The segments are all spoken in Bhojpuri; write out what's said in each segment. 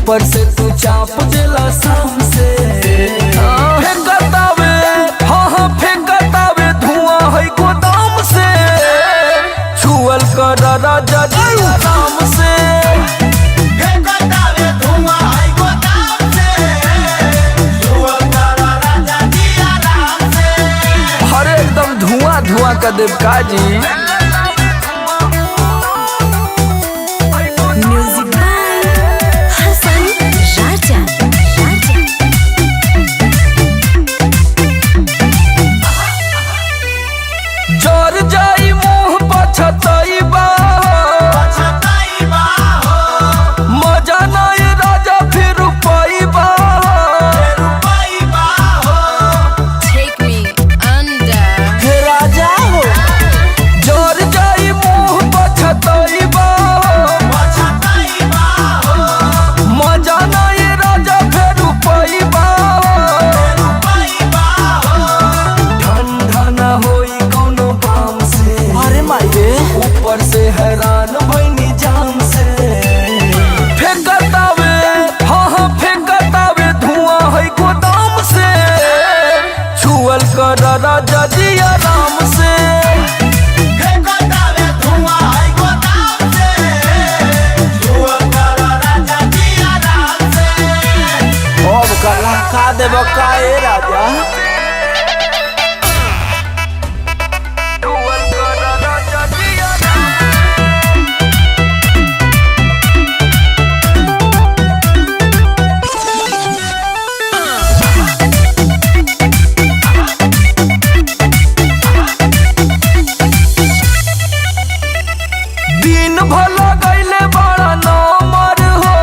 ऊपर से तू चाप देला शाम से। फेंकतावे हाँ फेंकतावे धुआं है गोदाम से। छुअल कर राजा जी आराम से। फेंकतावे धुआं है गोदाम से। छुअल कर राजा जी आराम से। अरे एकदम धुआं धुआं कर देव का जी। जोर जाई मुँह पछतईबा मजा नहीं राजा फिर रुपईबा। हे राजा हो जोर जाई मुँह पछतईबा मजा नहीं राजा फिर रुपईबा। ठंडा न होई कौनो काम से। अरे माये ऊपर से हैरान भइनी जाम से। फेंकतावे हाँ फेंकतावे धुआं है गोदाम से। छुअल कर राजा जी आराम से। फेंकतावे धुआं है गोदाम से। छुअल कर राजा जी आराम से। अब कला खा देब का ए राजा। दिन भला गईले बड़ा नमर हो।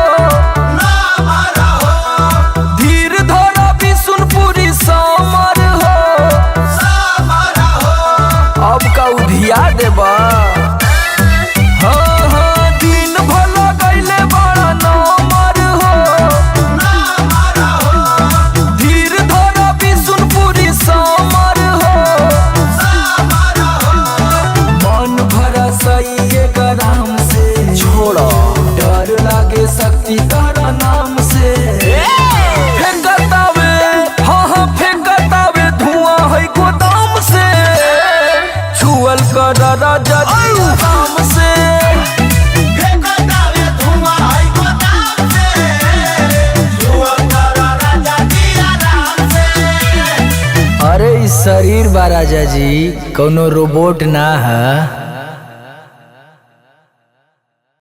धीर धरा बिशुनपुरी समर हो। अब का उधिया देबा। हाँ हाँ दिन भला गईले बड़ा नमर हो। धीर धरा बिशुनपुरी समर हो। मन भरा सही राम से। छोड़ो डर लागे शक्ति तारा नाम से। फेंकतावे हाँ फेंकतावे धुआं है गोदाम से। छुअल कर राजा जी आराम से। फेंकतावे धुआं है गोदाम से। छुअल कर राजा जी आराम से। अरे इस शरीर बा राजा जी कौनो रोबोट ना है।